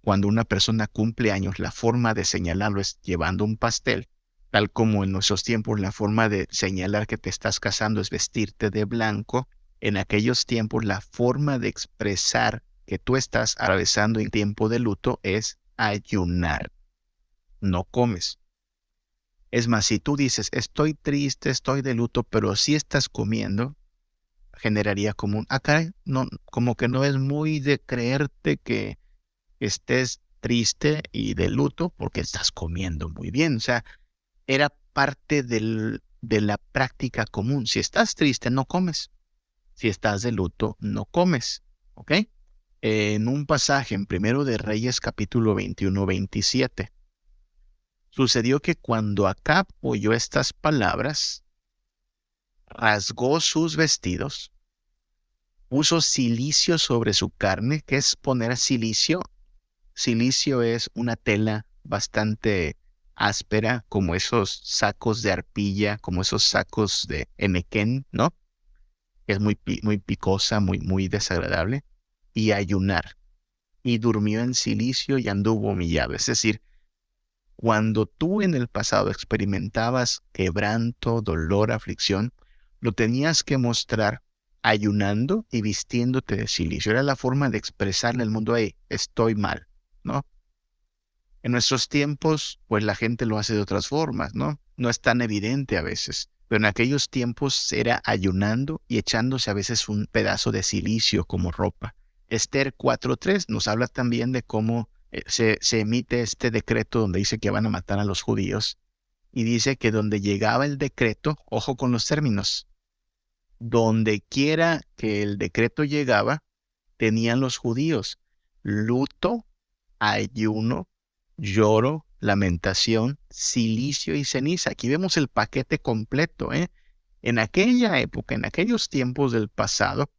cuando una persona cumple años, la forma de señalarlo es llevando un pastel. Tal como en nuestros tiempos, la forma de señalar que te estás casando es vestirte de blanco. En aquellos tiempos, la forma de expresar que tú estás atravesando en tiempo de luto es ayunar. No comes. Es más, si tú dices, estoy triste, estoy de luto, pero sí estás comiendo, generaría como un, caray, no, como que no es muy de creerte que estés triste y de luto porque estás comiendo muy bien. O sea, era parte de la práctica común. Si estás triste, no comes. Si estás de luto, no comes. ¿Ok? En un pasaje en Primero de Reyes, capítulo 21-27, sucedió que cuando Acab oyó estas palabras, rasgó sus vestidos, puso cilicio sobre su carne. ¿Qué es poner cilicio? Silicio es una tela bastante áspera, como esos sacos de arpilla, como esos sacos de enequén, ¿no? Es muy picosa, muy desagradable. Y ayunar. Y durmió en silicio y anduvo humillado. Es decir, cuando tú en el pasado experimentabas quebranto, dolor, aflicción, lo tenías que mostrar ayunando y vistiéndote de silicio. Era la forma de expresarle al mundo, hey, estoy mal, ¿no? En nuestros tiempos, pues la gente lo hace de otras formas, ¿no? No es tan evidente a veces. Pero en aquellos tiempos era ayunando y echándose a veces un pedazo de silicio como ropa. Esther 4:3 nos habla también de cómo se emite este decreto donde dice que van a matar a los judíos. Y dice que donde llegaba el decreto, ojo con los términos, donde quiera que el decreto llegaba, tenían los judíos luto, ayuno, lloro, lamentación, silicio y ceniza. Aquí vemos el paquete completo, ¿eh? En aquella época, en aquellos tiempos del pasado,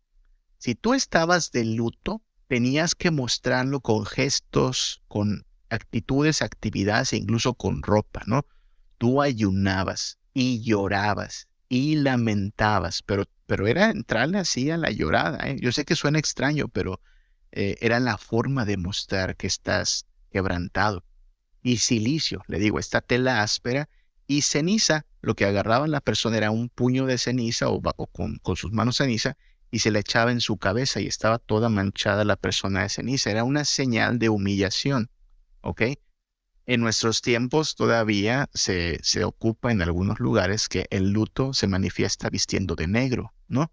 si tú estabas de luto, tenías que mostrarlo con gestos, con actitudes, actividades e incluso con ropa, ¿no? Tú ayunabas y llorabas y lamentabas, pero era entrarle así a la llorada, ¿eh? Yo sé que suena extraño, pero era la forma de mostrar que estás quebrantado. Y silicio, le digo, esta tela áspera, y ceniza, lo que agarraba la persona era un puño de ceniza o con sus manos ceniza, y se le echaba en su cabeza y estaba toda manchada la persona de ceniza. Era una señal de humillación, ¿ok? En nuestros tiempos todavía se ocupa en algunos lugares que el luto se manifiesta vistiendo de negro, ¿no?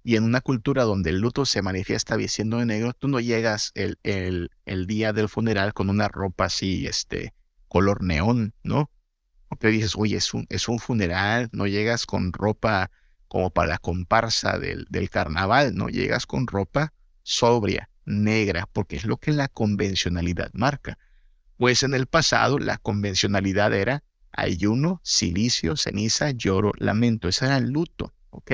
Y en una cultura donde el luto se manifiesta vistiendo de negro, tú no llegas el día del funeral con una ropa así, color neón, ¿no? Porque dices, oye, es un funeral, no llegas con ropa como para la comparsa del carnaval, no llegas con ropa sobria, negra, porque es lo que la convencionalidad marca. Pues en el pasado la convencionalidad era ayuno, silicio, ceniza, lloro, lamento. Ese era el luto, ¿ok?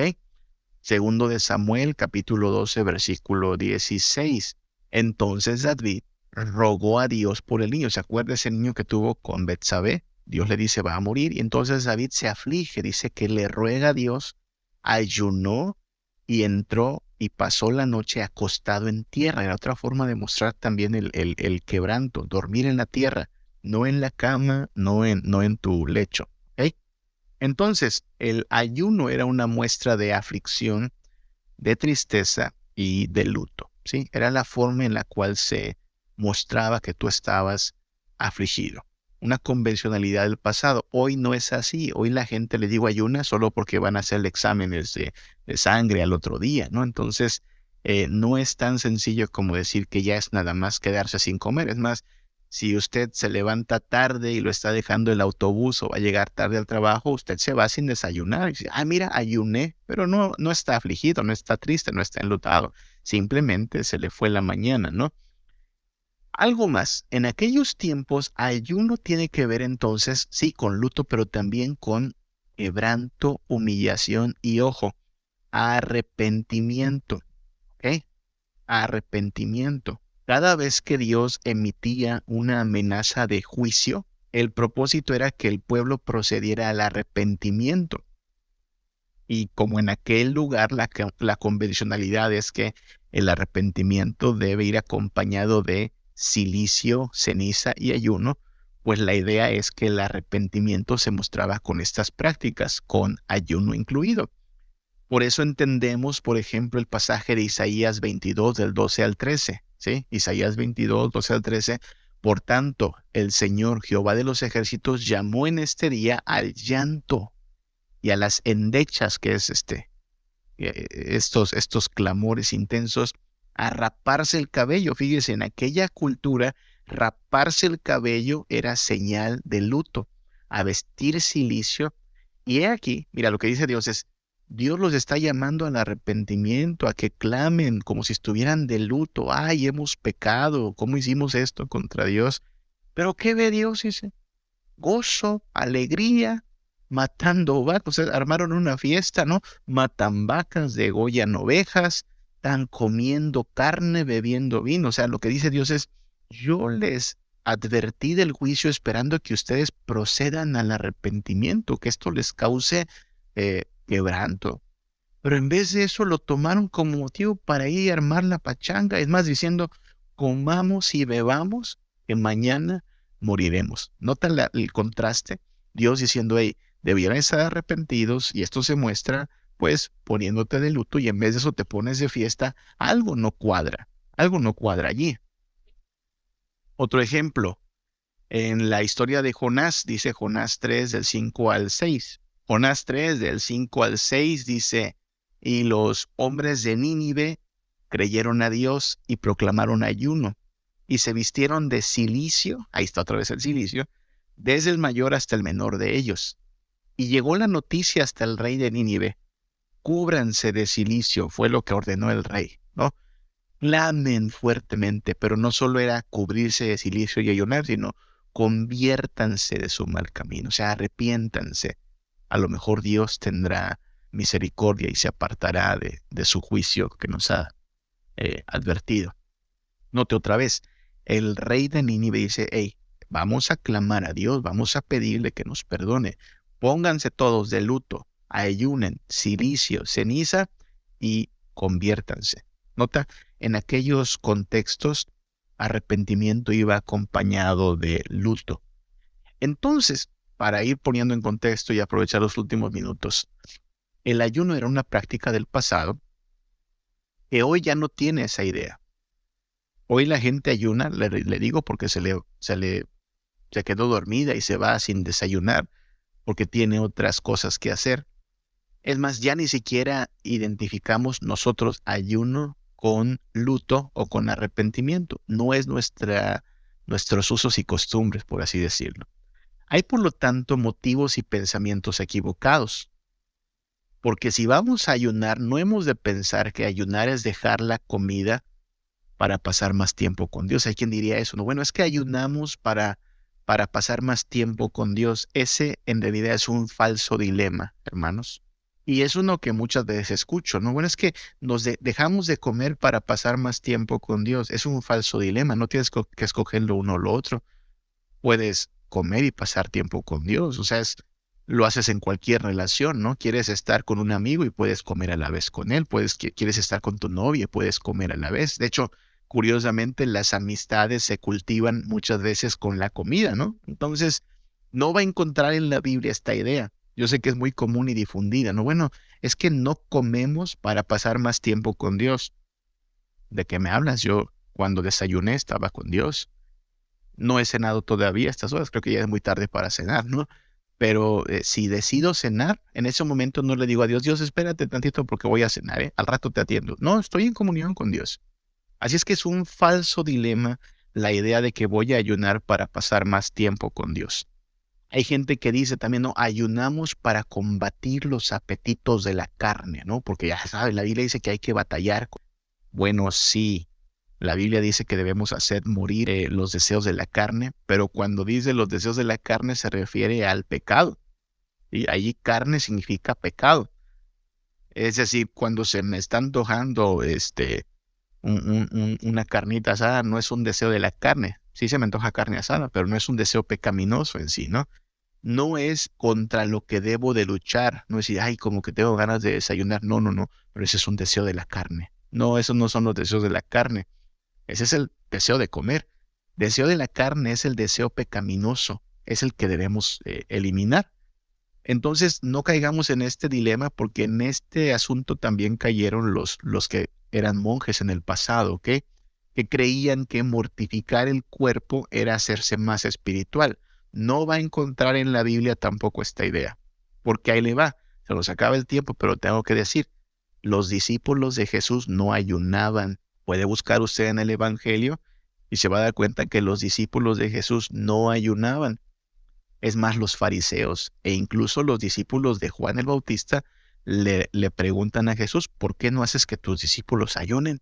Segundo de Samuel, capítulo 12, versículo 16. Entonces David rogó a Dios por el niño. ¿Se acuerda ese niño que tuvo con Betsabé? Dios le dice, va a morir. Y entonces David se aflige, dice que le ruega a Dios, ayunó y entró y pasó la noche acostado en tierra. Era otra forma de mostrar también el quebranto, dormir en la tierra, no en la cama, no en tu lecho. ¿Ok? Entonces, el ayuno era una muestra de aflicción, de tristeza y de luto, ¿sí? Era la forma en la cual se mostraba que tú estabas afligido. Una convencionalidad del pasado. Hoy no es así. Hoy la gente le digo ayuna solo porque van a hacer exámenes de sangre al otro día, ¿no? Entonces, no es tan sencillo como decir que ya es nada más quedarse sin comer. Es más, si usted se levanta tarde y lo está dejando el autobús o va a llegar tarde al trabajo, usted se va sin desayunar y dice, mira, ayuné, pero no está afligido, no está triste, no está enlutado. Simplemente se le fue la mañana, ¿no? Algo más, en aquellos tiempos ayuno tiene que ver entonces, sí, con luto, pero también con quebranto, humillación y, ojo, arrepentimiento, ¿ok? Arrepentimiento. Cada vez que Dios emitía una amenaza de juicio, el propósito era que el pueblo procediera al arrepentimiento. Y como en aquel lugar la convencionalidad es que el arrepentimiento debe ir acompañado de silicio, ceniza y ayuno, pues la idea es que el arrepentimiento se mostraba con estas prácticas, con ayuno incluido. Por eso entendemos, por ejemplo, el pasaje de Isaías 22, del 12 al 13, ¿sí? Isaías 22, 12 al 13. Por tanto, el Señor Jehová de los ejércitos llamó en este día al llanto y a las endechas, que es estos clamores intensos, a raparse el cabello. Fíjese, en aquella cultura, raparse el cabello era señal de luto, a vestir silicio. Y he aquí, mira, lo que dice Dios es, Dios los está llamando al arrepentimiento, a que clamen como si estuvieran de luto. Ay, hemos pecado, ¿cómo hicimos esto contra Dios? Pero ¿qué ve Dios? Dice, gozo, alegría, matando vacas. O sea, armaron una fiesta, ¿no? Matan vacas, degollan ovejas, están comiendo carne, bebiendo vino. O sea, lo que dice Dios es, yo les advertí del juicio esperando que ustedes procedan al arrepentimiento, que esto les cause quebranto. Pero en vez de eso lo tomaron como motivo para ir a armar la pachanga. Es más, diciendo, comamos y bebamos, que mañana moriremos. ¿Nota el contraste? Dios diciendo, hey, debieran estar arrepentidos, y esto se muestra, pues, poniéndote de luto, y en vez de eso te pones de fiesta. Algo no cuadra allí. Otro ejemplo, en la historia de Jonás, dice Jonás 3, del 5 al 6. Jonás 3, del 5 al 6, dice, y los hombres de Nínive creyeron a Dios y proclamaron ayuno, y se vistieron de cilicio, ahí está otra vez el cilicio, desde el mayor hasta el menor de ellos. Y llegó la noticia hasta el rey de Nínive, cúbranse de cilicio, fue lo que ordenó el rey, ¿no? Clamen fuertemente, pero no solo era cubrirse de silicio y ayunar, sino conviértanse de su mal camino, o sea, arrepiéntanse. A lo mejor Dios tendrá misericordia y se apartará de su juicio que nos ha advertido. Note otra vez, el rey de Nínive dice, hey, vamos a clamar a Dios, vamos a pedirle que nos perdone. Pónganse todos de luto, ayunen, silicio, ceniza y conviértanse. Nota, en aquellos contextos, arrepentimiento iba acompañado de luto. Entonces, para ir poniendo en contexto y aprovechar los últimos minutos, el ayuno era una práctica del pasado que hoy ya no tiene esa idea. Hoy la gente ayuna, le digo porque se quedó dormida y se va sin desayunar porque tiene otras cosas que hacer. Es más, ya ni siquiera identificamos nosotros ayuno con luto o con arrepentimiento. No es nuestros usos y costumbres, por así decirlo. Hay, por lo tanto, motivos y pensamientos equivocados. Porque si vamos a ayunar, no hemos de pensar que ayunar es dejar la comida para pasar más tiempo con Dios. Hay quien diría eso, ¿no? Bueno, es que ayunamos para pasar más tiempo con Dios. Ese en realidad es un falso dilema, hermanos. Y es uno que muchas veces escucho, ¿no? Bueno, es que dejamos de comer para pasar más tiempo con Dios. Es un falso dilema, no tienes que escoger lo uno o lo otro. Puedes comer y pasar tiempo con Dios. O sea, lo haces en cualquier relación, ¿no? Quieres estar con un amigo y puedes comer a la vez con él. Quieres estar con tu novia y puedes comer a la vez. De hecho, curiosamente, las amistades se cultivan muchas veces con la comida, ¿no? Entonces, no va a encontrar en la Biblia esta idea. Yo sé que es muy común y difundida, ¿no? Bueno, es que no comemos para pasar más tiempo con Dios. ¿De qué me hablas? Yo, cuando desayuné, estaba con Dios. No he cenado todavía a estas horas, creo que ya es muy tarde para cenar, ¿no? Pero si decido cenar, en ese momento no le digo a Dios, Dios, espérate tantito porque voy a cenar, ¿eh? Al rato te atiendo. No, estoy en comunión con Dios. Así es que es un falso dilema la idea de que voy a ayunar para pasar más tiempo con Dios. Hay gente que dice también, no, ayunamos para combatir los apetitos de la carne, ¿no? Porque ya sabes, la Biblia dice que hay que batallar. Bueno, sí, la Biblia dice que debemos hacer morir los deseos de la carne, pero cuando dice los deseos de la carne se refiere al pecado. Y allí carne significa pecado. Es decir, cuando se me está antojando una carnita asada, no es un deseo de la carne. Sí se me antoja carne asada, pero no es un deseo pecaminoso en sí, ¿no? No es contra lo que debo de luchar. No es decir, ay, como que tengo ganas de desayunar. No, no, no. Pero ese es un deseo de la carne. No, esos no son los deseos de la carne. Ese es el deseo de comer. Deseo de la carne es el deseo pecaminoso. Es el que debemos eliminar. Entonces, no caigamos en este dilema porque en este asunto también cayeron los que eran monjes en el pasado, ¿ok? Que creían que mortificar el cuerpo era hacerse más espiritual. No va a encontrar en la Biblia tampoco esta idea, porque ahí le va. Se nos acaba el tiempo, pero tengo que decir, los discípulos de Jesús no ayunaban. Puede buscar usted en el Evangelio y se va a dar cuenta que los discípulos de Jesús no ayunaban. Es más, los fariseos e incluso los discípulos de Juan el Bautista le preguntan a Jesús, ¿por qué no haces que tus discípulos ayunen?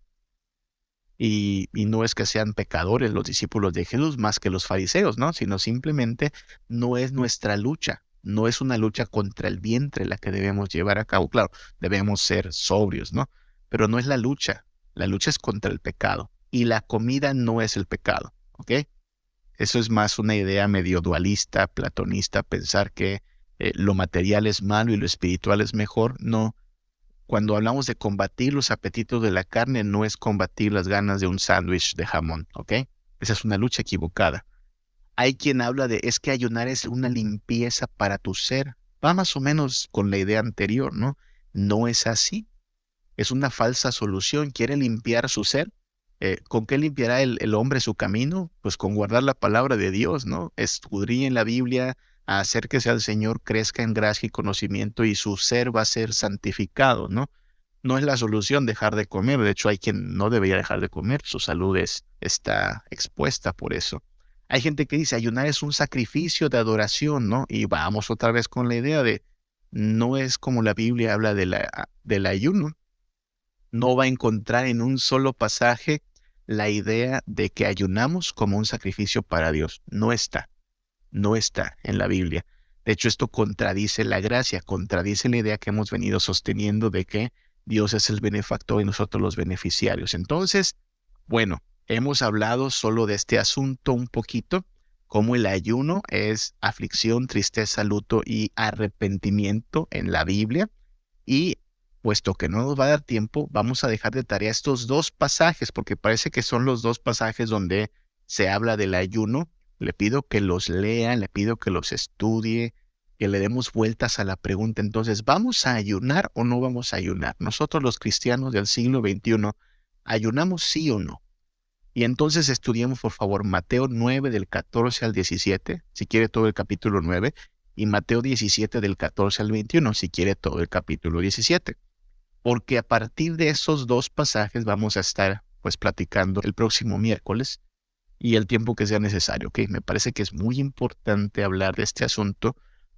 Y no es que sean pecadores los discípulos de Jesús más que los fariseos, ¿no? Sino simplemente no es nuestra lucha, no es una lucha contra el vientre la que debemos llevar a cabo. Claro, debemos ser sobrios, ¿no? Pero no es la lucha es contra el pecado y la comida no es el pecado, ¿ok? Eso es más una idea medio dualista, platonista, pensar que lo material es malo y lo espiritual es mejor. No, cuando hablamos de combatir los apetitos de la carne, no es combatir las ganas de un sándwich de jamón, ¿ok? Esa es una lucha equivocada. Hay quien habla de, es que ayunar es una limpieza para tu ser. Va más o menos con la idea anterior, ¿no? No es así. Es una falsa solución. Quiere limpiar su ser. ¿Con qué limpiará el hombre su camino? Pues con guardar la palabra de Dios, ¿no? Escudriñen la Biblia, acérquese al Señor, crezca en gracia y conocimiento y su ser va a ser santificado, ¿no? No es la solución dejar de comer. De hecho, hay quien no debería dejar de comer. Su salud está expuesta por eso. Hay gente que dice, ayunar es un sacrificio de adoración, ¿no? Y vamos otra vez con la idea de, no es como la Biblia habla del ayuno. No va a encontrar en un solo pasaje la idea de que ayunamos como un sacrificio para Dios. No está en la Biblia. De hecho, esto contradice la gracia, contradice la idea que hemos venido sosteniendo de que Dios es el benefactor y nosotros los beneficiarios. Entonces, bueno, hemos hablado solo de este asunto un poquito, cómo el ayuno es aflicción, tristeza, luto y arrepentimiento en la Biblia. Y puesto que no nos va a dar tiempo, vamos a dejar de tarea estos dos pasajes, porque parece que son los dos pasajes donde se habla del ayuno. Le pido que los lea, le pido que los estudie, que le demos vueltas a la pregunta. Entonces, ¿vamos a ayunar o no vamos a ayunar? Nosotros los cristianos del siglo XXI, ¿ayunamos sí o no? Y entonces estudiemos, por favor, Mateo 9 del 14 al 17, si quiere todo el capítulo 9, y Mateo 17 del 14 al 21, si quiere todo el capítulo 17. Porque a partir de esos dos pasajes vamos a estar pues platicando el próximo miércoles y el tiempo que sea necesario, ¿ok? Me parece que es muy importante hablar de este asunto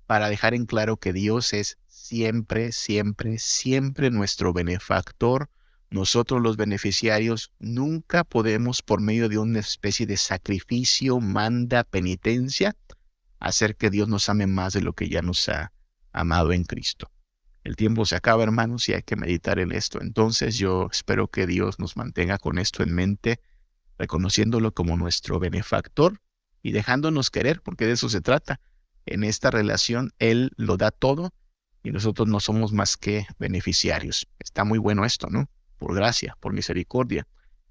para dejar en claro que Dios es siempre, siempre, siempre nuestro benefactor. Nosotros los beneficiarios nunca podemos, por medio de una especie de sacrificio, manda, penitencia, hacer que Dios nos ame más de lo que ya nos ha amado en Cristo. El tiempo se acaba, hermanos, y hay que meditar en esto. Entonces yo espero que Dios nos mantenga con esto en mente, reconociéndolo como nuestro benefactor y dejándonos querer, porque de eso se trata. En esta relación Él lo da todo y nosotros no somos más que beneficiarios. Está muy bueno esto, ¿no? Por gracia, por misericordia.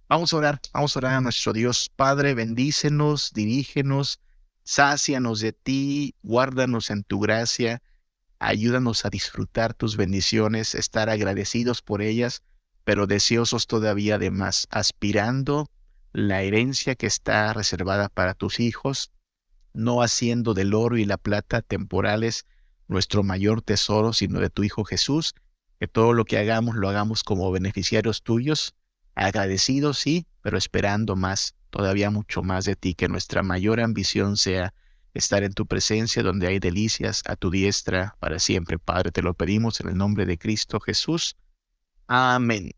Vamos a orar a nuestro Dios. Padre, bendícenos, dirígenos, sácianos de ti, guárdanos en tu gracia, ayúdanos a disfrutar tus bendiciones, estar agradecidos por ellas, pero deseosos todavía de más, aspirando la herencia que está reservada para tus hijos, no haciendo del oro y la plata temporales nuestro mayor tesoro, sino de tu Hijo Jesús, que todo lo que hagamos lo hagamos como beneficiarios tuyos, agradecidos sí, pero esperando más, todavía mucho más de ti, que nuestra mayor ambición sea estar en tu presencia donde hay delicias a tu diestra para siempre. Padre, te lo pedimos en el nombre de Cristo Jesús. Amén.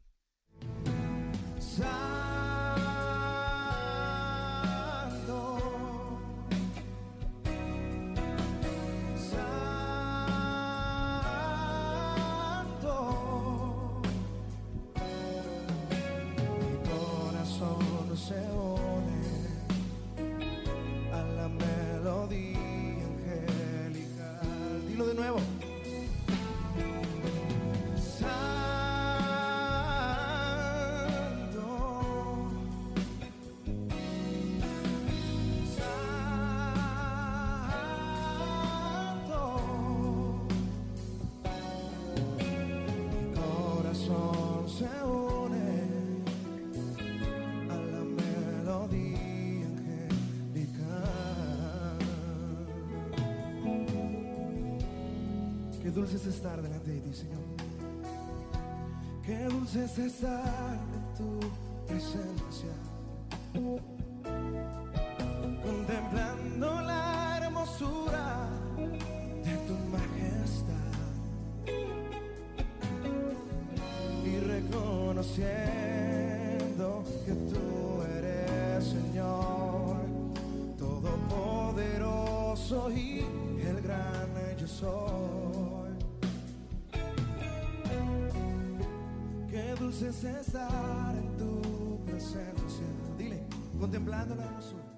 Se une a la melodía angelical. Dilo de nuevo. Qué dulce es estar delante de ti, Señor. Qué dulce es estar en tu presencia, contemplando la hermosura de tu majestad y reconociendo que tú eres Señor todopoderoso y el gran yo soy. Qué dulce es estar en tu presencia. Dile, contemplando la hermosura.